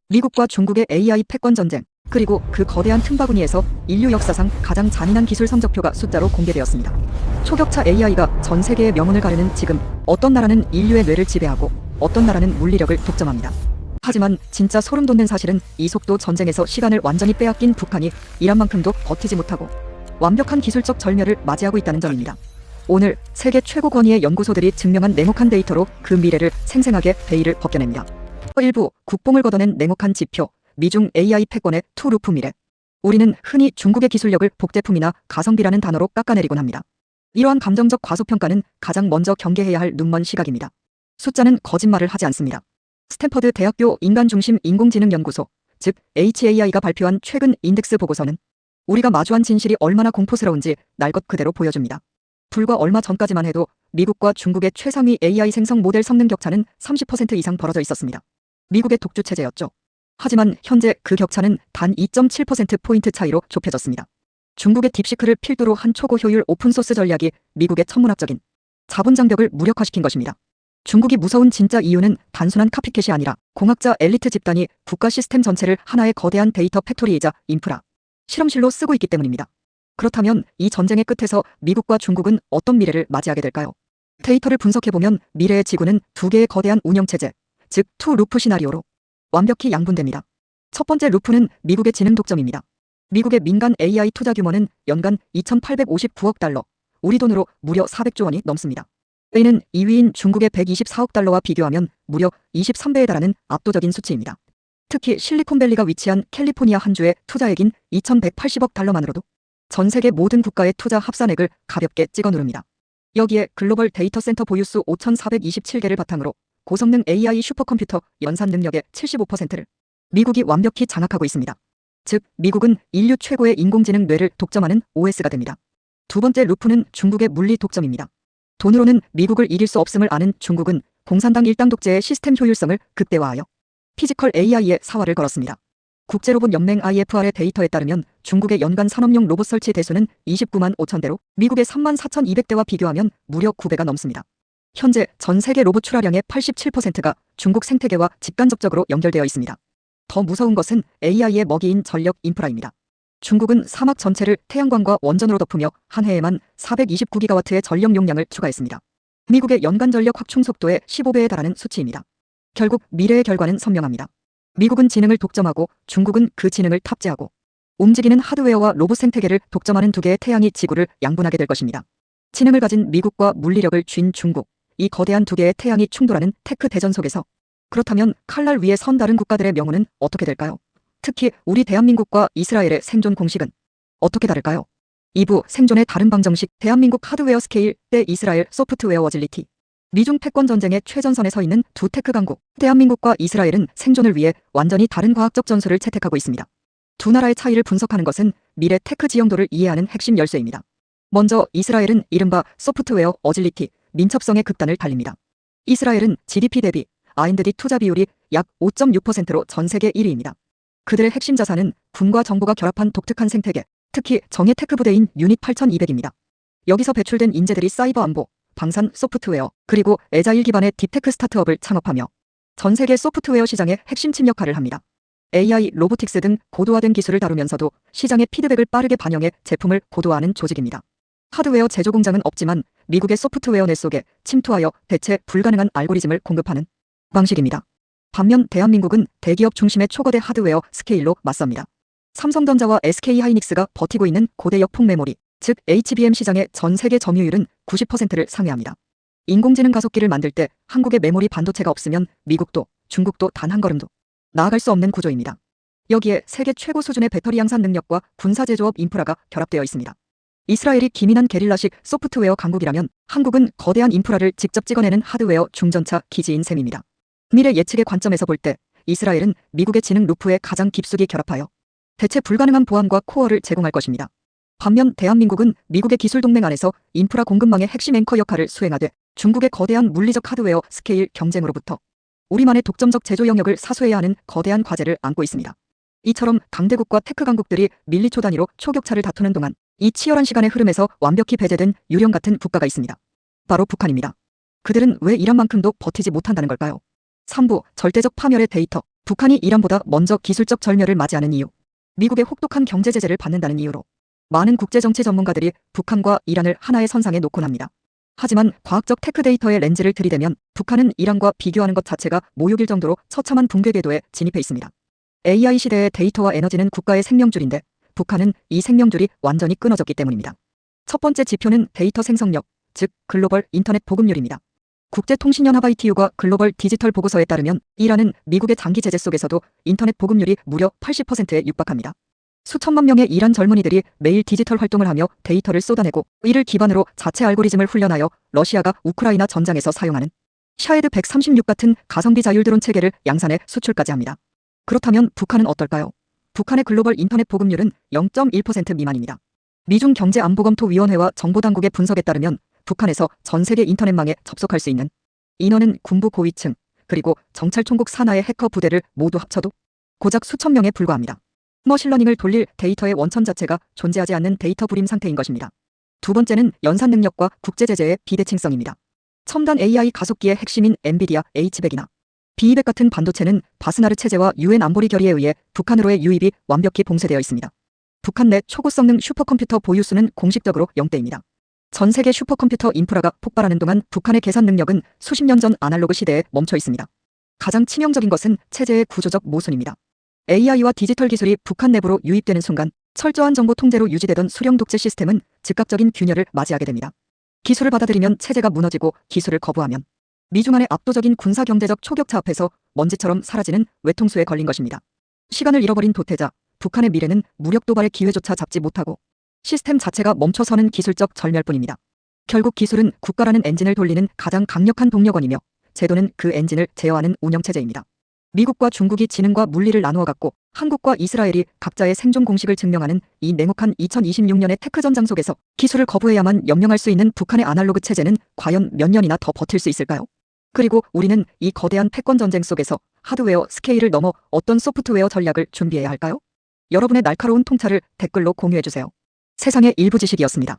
미국과 중국의 AI 패권 전쟁, 그리고 그 거대한 틈바구니에서 인류 역사상 가장 잔인한 기술 성적표가 숫자로 공개되었습니다. 초격차 AI가 전 세계의 명운을 가르는 지금, 어떤 나라는 인류의 뇌를 지배하고 어떤 나라는 물리력을 독점합니다. 하지만 진짜 소름 돋는 사실은 이 속도 전쟁에서 시간을 완전히 빼앗긴 북한이 이란만큼도 버티지 못하고 완벽한 기술적 절멸을 맞이하고 있다는 점입니다. 오늘 세계 최고 권위의 연구소들이 증명한 냉혹한 데이터로 그 미래를 생생하게 베일을 벗겨냅니다. 일부 국뽕을 걷어낸 냉혹한 지표, 미중 AI 패권의 투루프 미래. 우리는 흔히 중국의 기술력을 복제품이나 가성비라는 단어로 깎아내리곤 합니다. 이러한 감정적 과소평가는 가장 먼저 경계해야 할 눈먼 시각입니다. 숫자는 거짓말을 하지 않습니다. 스탠퍼드 대학교 인간중심 인공지능연구소, 즉 HAI가 발표한 최근 인덱스 보고서는 우리가 마주한 진실이 얼마나 공포스러운지 날 것 그대로 보여줍니다. 불과 얼마 전까지만 해도 미국과 중국의 최상위 AI 생성 모델 성능 격차는 30% 이상 벌어져 있었습니다. 미국의 독주 체제였죠. 하지만 현재 그 격차는 단 2.7%포인트 차이로 좁혀졌습니다. 중국의 딥시크를 필두로 한 초고 효율 오픈소스 전략이 미국의 천문학적인 자본 장벽을 무력화시킨 것입니다. 중국이 무서운 진짜 이유는 단순한 카피캣이 아니라 공학자 엘리트 집단이 국가 시스템 전체를 하나의 거대한 데이터 팩토리이자 인프라, 실험실로 쓰고 있기 때문입니다. 그렇다면 이 전쟁의 끝에서 미국과 중국은 어떤 미래를 맞이하게 될까요? 데이터를 분석해보면 미래의 지구는 두 개의 거대한 운영체제, 즉 투 루프 시나리오로 완벽히 양분됩니다. 첫 번째 루프는 미국의 지능 독점입니다. 미국의 민간 AI 투자 규모는 연간 2,859억 달러, 우리 돈으로 무려 400조 원이 넘습니다. 이는 2위인 중국의 124억 달러와 비교하면 무려 23배에 달하는 압도적인 수치입니다. 특히 실리콘밸리가 위치한 캘리포니아 한 주의 투자액인 2,180억 달러만으로도 전 세계 모든 국가의 투자 합산액을 가볍게 찍어 누릅니다. 여기에 글로벌 데이터 센터 보유수 5,427개를 바탕으로 고성능 AI 슈퍼컴퓨터 연산 능력의 75%를 미국이 완벽히 장악하고 있습니다. 즉, 미국은 인류 최고의 인공지능 뇌를 독점하는 OS가 됩니다. 두 번째 루프는 중국의 물리 독점입니다. 돈으로는 미국을 이길 수 없음을 아는 중국은 공산당 일당 독재의 시스템 효율성을 극대화하여 피지컬 AI에 사활을 걸었습니다. 국제로봇 연맹 IFR의 데이터에 따르면 중국의 연간 산업용 로봇 설치 대수는 29만 5천 대로 미국의 3만 4,200대와 비교하면 무려 9배가 넘습니다. 현재 전 세계 로봇 출하량의 87%가 중국 생태계와 직간접적으로 연결되어 있습니다. 더 무서운 것은 AI의 먹이인 전력 인프라입니다. 중국은 사막 전체를 태양광과 원전으로 덮으며 한 해에만 429기가와트의 전력 용량을 추가했습니다. 미국의 연간 전력 확충 속도의 15배에 달하는 수치입니다. 결국 미래의 결과는 선명합니다. 미국은 지능을 독점하고 중국은 그 지능을 탑재하고 움직이는 하드웨어와 로봇 생태계를 독점하는 두 개의 태양이 지구를 양분하게 될 것입니다. 지능을 가진 미국과 물리력을 쥔 중국, 이 거대한 두 개의 태양이 충돌하는 테크 대전 속에서 그렇다면 칼날 위에 선 다른 국가들의 명운은 어떻게 될까요? 특히 우리 대한민국과 이스라엘의 생존 공식은 어떻게 다를까요? 2부 생존의 다른 방정식 대한민국 하드웨어 스케일 대 이스라엘 소프트웨어 어질리티. 미중 패권 전쟁의 최전선에 서 있는 두 테크 강국 대한민국과 이스라엘은 생존을 위해 완전히 다른 과학적 전술을 채택하고 있습니다. 두 나라의 차이를 분석하는 것은 미래 테크 지형도를 이해하는 핵심 열쇠입니다. 먼저 이스라엘은 이른바 소프트웨어 어질리티, 민첩성의 극단을 달립니다. 이스라엘은 GDP 대비 R&D 투자 비율이 약 5.6%로 전 세계 1위입니다. 그들의 핵심 자산은 군과 정보가 결합한 독특한 생태계, 특히 정예 테크 부대인 유닛 8200입니다. 여기서 배출된 인재들이 사이버 안보, 방산 소프트웨어, 그리고 에자일 기반의 딥테크 스타트업을 창업하며 전 세계 소프트웨어 시장의 핵심 침 역할을 합니다. AI, 로보틱스 등 고도화된 기술을 다루면서도 시장의 피드백을 빠르게 반영해 제품을 고도화하는 조직입니다. 하드웨어 제조 공장은 없지만 미국의 소프트웨어 뇌 속에 침투하여 대체 불가능한 알고리즘을 공급하는 방식입니다. 반면 대한민국은 대기업 중심의 초거대 하드웨어 스케일로 맞섭니다. 삼성전자와 SK하이닉스가 버티고 있는 고대 역폭 메모리, 즉 HBM 시장의 전 세계 점유율은 90%를 상회합니다. 인공지능 가속기를 만들 때 한국의 메모리 반도체가 없으면 미국도 중국도 단 한 걸음도 나아갈 수 없는 구조입니다. 여기에 세계 최고 수준의 배터리 양산 능력과 군사 제조업 인프라가 결합되어 있습니다. 이스라엘이 기민한 게릴라식 소프트웨어 강국이라면 한국은 거대한 인프라를 직접 찍어내는 하드웨어 중전차 기지인 셈입니다. 미래 예측의 관점에서 볼 때 이스라엘은 미국의 지능 루프에 가장 깊숙이 결합하여 대체 불가능한 보안과 코어를 제공할 것입니다. 반면 대한민국은 미국의 기술 동맹 안에서 인프라 공급망의 핵심 앵커 역할을 수행하되 중국의 거대한 물리적 하드웨어 스케일 경쟁으로부터 우리만의 독점적 제조 영역을 사수해야 하는 거대한 과제를 안고 있습니다. 이처럼 강대국과 테크 강국들이 밀리초 단위로 초격차를 다투는 동안 이 치열한 시간의 흐름에서 완벽히 배제된 유령 같은 국가가 있습니다. 바로 북한입니다. 그들은 왜 이란만큼도 버티지 못한다는 걸까요? 3부 절대적 파멸의 데이터, 북한이 이란보다 먼저 기술적 절멸을 맞이하는 이유. 미국의 혹독한 경제 제재를 받는다는 이유로 많은 국제정치 전문가들이 북한과 이란을 하나의 선상에 놓곤 합니다. 하지만 과학적 테크 데이터의 렌즈를 들이대면 북한은 이란과 비교하는 것 자체가 모욕일 정도로 처참한 붕괴 궤도에 진입해 있습니다. AI 시대의 데이터와 에너지는 국가의 생명줄인데 북한은 이 생명줄이 완전히 끊어졌기 때문입니다. 첫 번째 지표는 데이터 생성력, 즉 글로벌 인터넷 보급률입니다. 국제통신연합 ITU가 글로벌 디지털 보고서에 따르면 이란은 미국의 장기 제재 속에서도 인터넷 보급률이 무려 80%에 육박합니다. 수천만 명의 이란 젊은이들이 매일 디지털 활동을 하며 데이터를 쏟아내고 이를 기반으로 자체 알고리즘을 훈련하여 러시아가 우크라이나 전장에서 사용하는 샤헤드 136 같은 가성비 자율 드론 체계를 양산해 수출까지 합니다. 그렇다면 북한은 어떨까요? 북한의 글로벌 인터넷 보급률은 0.1% 미만입니다. 미중 경제안보검토위원회와 정보당국의 분석에 따르면 북한에서 전 세계 인터넷망에 접속할 수 있는 인원은 군부 고위층 그리고 정찰총국 산하의 해커 부대를 모두 합쳐도 고작 수천 명에 불과합니다. 머신러닝을 돌릴 데이터의 원천 자체가 존재하지 않는 데이터 불임 상태인 것입니다. 두 번째는 연산 능력과 국제 제재의 비대칭성입니다. 첨단 AI 가속기의 핵심인 엔비디아 H100이나 B200 같은 반도체는 바스나르 체제와 UN 안보리 결의에 의해 북한으로의 유입이 완벽히 봉쇄되어 있습니다. 북한 내 초고성능 슈퍼컴퓨터 보유수는 공식적으로 0대입니다. 전 세계 슈퍼컴퓨터 인프라가 폭발하는 동안 북한의 계산 능력은 수십 년 전 아날로그 시대에 멈춰 있습니다. 가장 치명적인 것은 체제의 구조적 모순입니다. AI와 디지털 기술이 북한 내부로 유입되는 순간 철저한 정보 통제로 유지되던 수령 독재 시스템은 즉각적인 균열을 맞이하게 됩니다. 기술을 받아들이면 체제가 무너지고 기술을 거부하면 미중 간의 압도적인 군사 경제적 초격차 앞에서 먼지처럼 사라지는 외통수에 걸린 것입니다. 시간을 잃어버린 도태자, 북한의 미래는 무력 도발의 기회조차 잡지 못하고 시스템 자체가 멈춰서는 기술적 절멸뿐입니다. 결국 기술은 국가라는 엔진을 돌리는 가장 강력한 동력원이며 제도는 그 엔진을 제어하는 운영체제입니다. 미국과 중국이 지능과 물리를 나누어 갖고 한국과 이스라엘이 각자의 생존 공식을 증명하는 이 냉혹한 2026년의 테크 전장 속에서 기술을 거부해야만 영영할 수 있는 북한의 아날로그 체제는 과연 몇 년이나 더 버틸 수 있을까요? 그리고 우리는 이 거대한 패권 전쟁 속에서 하드웨어 스케일을 넘어 어떤 소프트웨어 전략을 준비해야 할까요? 여러분의 날카로운 통찰을 댓글로 공유해주세요. 세상의 일부 지식이었습니다.